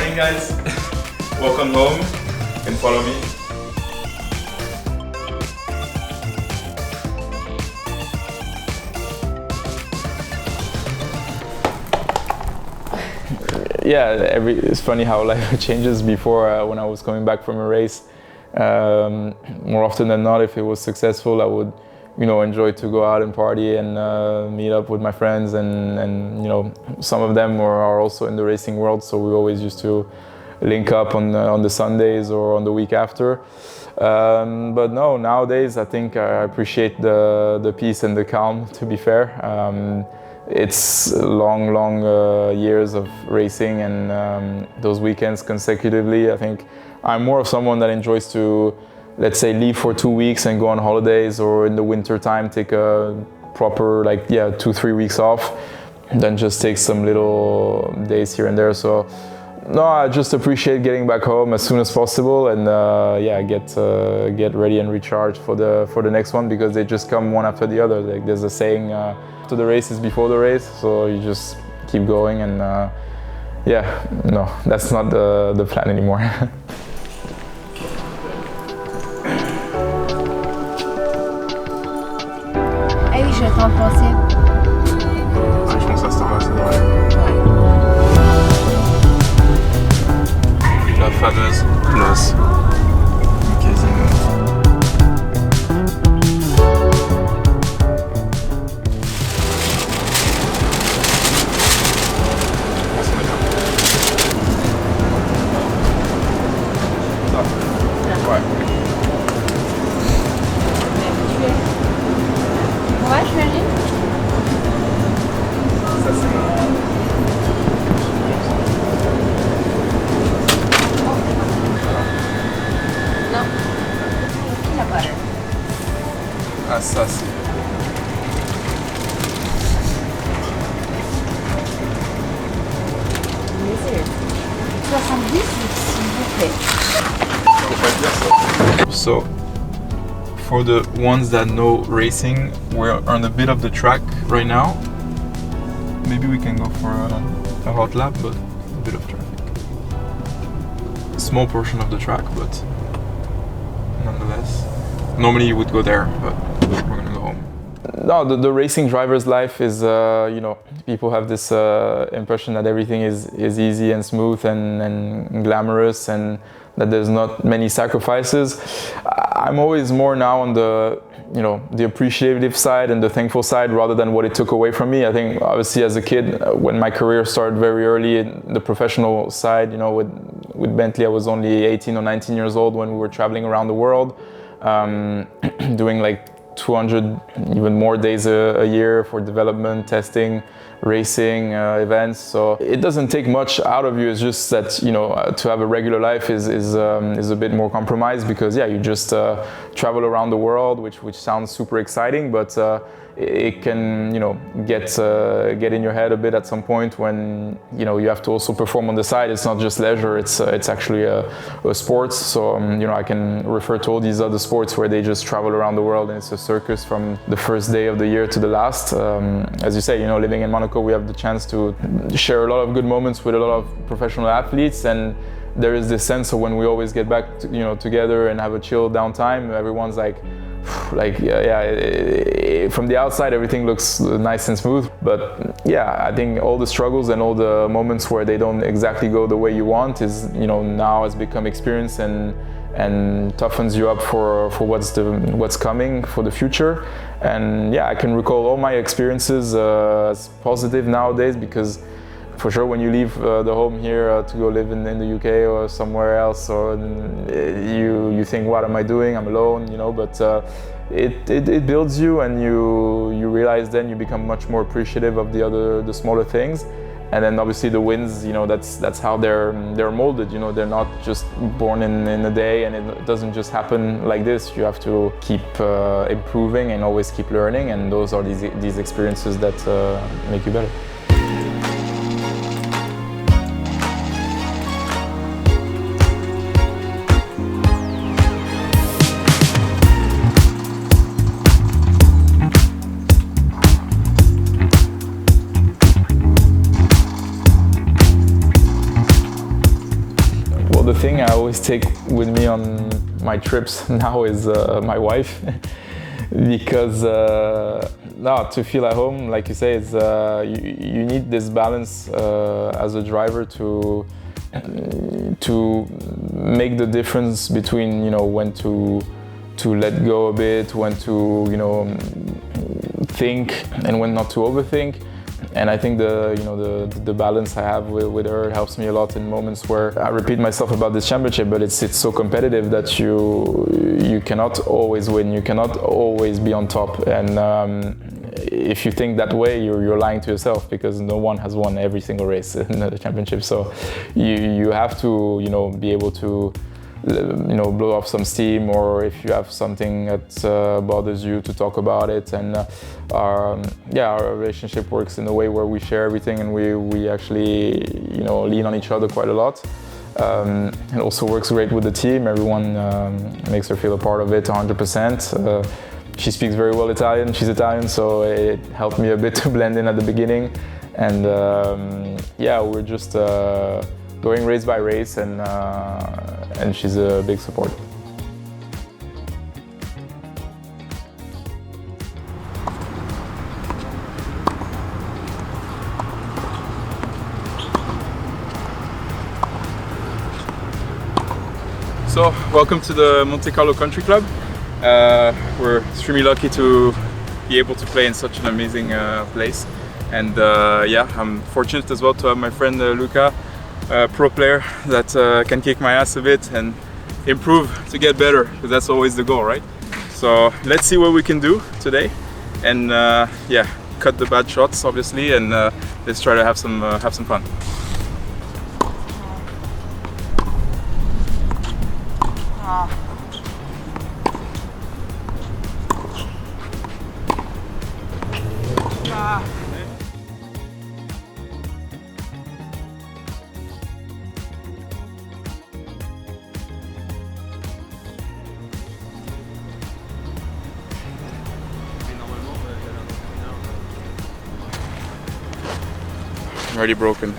Morning guys, welcome home, you can follow me. Yeah, it's funny how life changes. Before, when I was coming back from a race, more often than not, if it was successful, I would, enjoy to go out and party and meet up with my friends, and some of them are also in the racing world, so we always used to link up on the Sundays or on the week after. But no, nowadays I think I appreciate the peace and the calm, to be fair. It's long years of racing, and those weekends consecutively. I think I'm more of someone that enjoys to, let's say, leave for 2 weeks and go on holidays, or in the winter time take a proper 2-3 weeks off, than just take some little days here and there. So no, I just appreciate getting back home as soon as possible, and get ready and recharged for the next one, because they just come one after the other. Like there's a saying, to the race is before the race, so you just keep going, and no, that's not the plan anymore. Je t'en pensais. Je pense à ce temps-là, c'est vrai. La fameuse place du casino. Ouais. Ouais, j'imagine. Ça c'est Non. Peanut butter. Ah, ça c'est... Messieurs, 70, s'il vous plaît. So, for the ones that know racing, we're on a bit of the track right now. Maybe we can go for a hot lap, but a bit of traffic. A small portion of the track, but nonetheless. Normally you would go there, but we're gonna go home. No, the racing driver's life is, people have this impression that everything is easy and smooth and glamorous, and that there's not many sacrifices. I'm always more now on the appreciative side and the thankful side, rather than what it took away from me. I think obviously as a kid, when my career started very early in the professional side, with Bentley, I was only 18 or 19 years old when we were traveling around the world, doing 200, even more days a year for development, testing, racing events. So it doesn't take much out of you. It's just that to have a regular life is a bit more compromised, because you just travel around the world, which sounds super exciting, but it can get in your head a bit at some point, when you have to also perform on the side. It's not just leisure, it's actually a sport. So I can refer to all these other sports where they just travel around the world, and it's a circus from the first day of the year to the last. As you say, living in Monaco, we have the chance to share a lot of good moments with a lot of professional athletes, and there is this sense of when we always get back together and have a chill downtime, everyone's from the outside everything looks nice and smooth, but I think all the struggles and all the moments where they don't exactly go the way you want is now has become experience, and toughens you up for what's coming for the future. And I can recall all my experiences as positive nowadays, because for sure when you leave the home here to go live in the UK or somewhere else, or you think, what am I doing? I'm alone, but it builds you, and you realize then you become much more appreciative of the smaller things. And then obviously the wins, that's how they're molded. They're not just born in a day, and it doesn't just happen like this. You have to keep improving and always keep learning, and those are these experiences that make you better. So the thing I always take with me on my trips now is my wife, because no, to feel at home, like you say, is you need this balance as a driver to make the difference between, you know, when to let go a bit, when to, you know, think, and when not to overthink. And I think the balance I have with her helps me a lot in moments where I repeat myself about this championship, but it's so competitive that you cannot always win, you cannot always be on top. And if you think that way, you're lying to yourself, because no one has won every single race in the championship. So you have to, you know, be able to, you know, blow off some steam, or if you have something that bothers you, to talk about it. And our relationship works in a way where we share everything, and we actually, you know, lean on each other quite a lot. It also works great with the team. Everyone makes her feel a part of it 100%. She speaks very well Italian, she's Italian, so it helped me a bit to blend in at the beginning. And yeah, we're just going race by race, and she's a big support. So, welcome to the Monte Carlo Country Club. We're extremely lucky to be able to play in such an amazing place. And yeah, I'm fortunate as well to have my friend Luca, pro player that can kick my ass a bit and improve to get better, because that's always the goal, right? So let's see what we can do today, and yeah, cut the bad shots obviously, and let's try to have some fun. Already broken.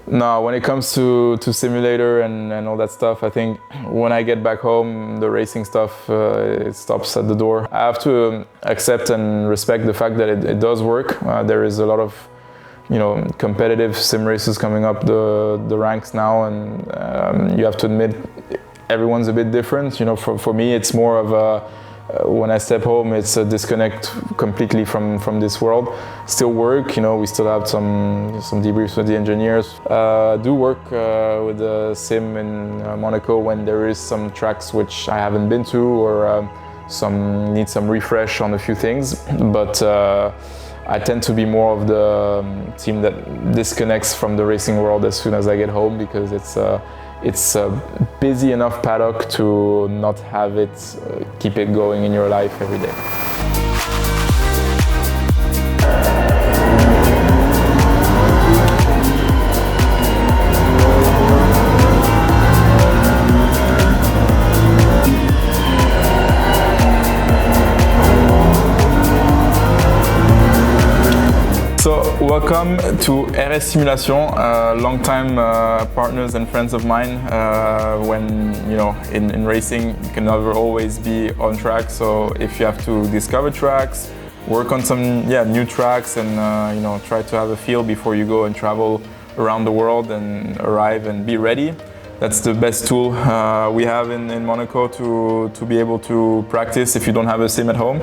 No, when it comes to simulator and all that stuff, I think when I get back home, the racing stuff, it stops at the door. I have to accept and respect the fact that it does work. There is a lot of, you know, competitive sim races coming up the ranks now, and you have to admit everyone's a bit different. You know, for me, it's more of a when I step home, it's a disconnect completely from this world. Still work, you know, we still have some debriefs with the engineers. Do work with the sim in Monaco when there is some tracks which I haven't been to, or need some refresh on a few things. But I tend to be more of the team that disconnects from the racing world as soon as I get home, because it's a busy enough paddock to not have it keep it going in your life every day. So, welcome to RS Simulation, long-time partners and friends of mine. When, you know, in racing, you can never always be on track. So if you have to discover tracks, work on some new tracks, and you know, try to have a feel before you go and travel around the world and arrive and be ready. That's the best tool we have in Monaco to be able to practice if you don't have a sim at home.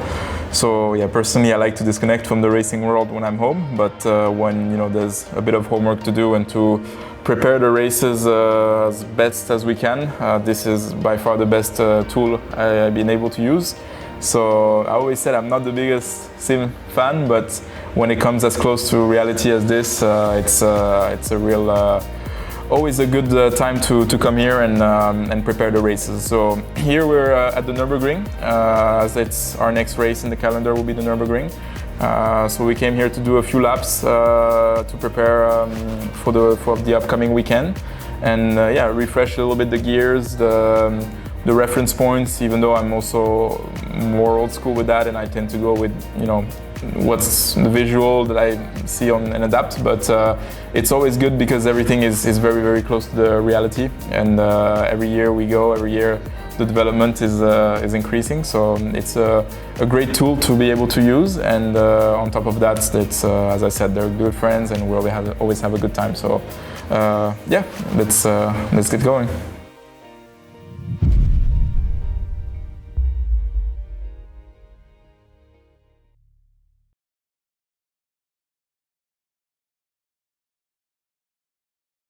So yeah, personally I like to disconnect from the racing world when I'm home, but when, you know, there's a bit of homework to do and to prepare the races as best as we can, this is by far the best tool I've been able to use. So I always said I'm not the biggest sim fan, but when it comes as close to reality as this, it's a real always a good time to come here and prepare the races. So here we're at the Nürburgring, as it's our next race in the calendar will be the Nürburgring. So we came here to do a few laps to prepare for the upcoming weekend, and yeah, refresh a little bit the gears, the reference points. Even though I'm also more old school with that, and I tend to go with, you know, what's the visual that I see on an adapt, but it's always good because everything is very, very close to the reality, and every year we go, every year the development is increasing, so it's a great tool to be able to use, and on top of that, it's, as I said, they're good friends and we always have a good time, so yeah, let's get going.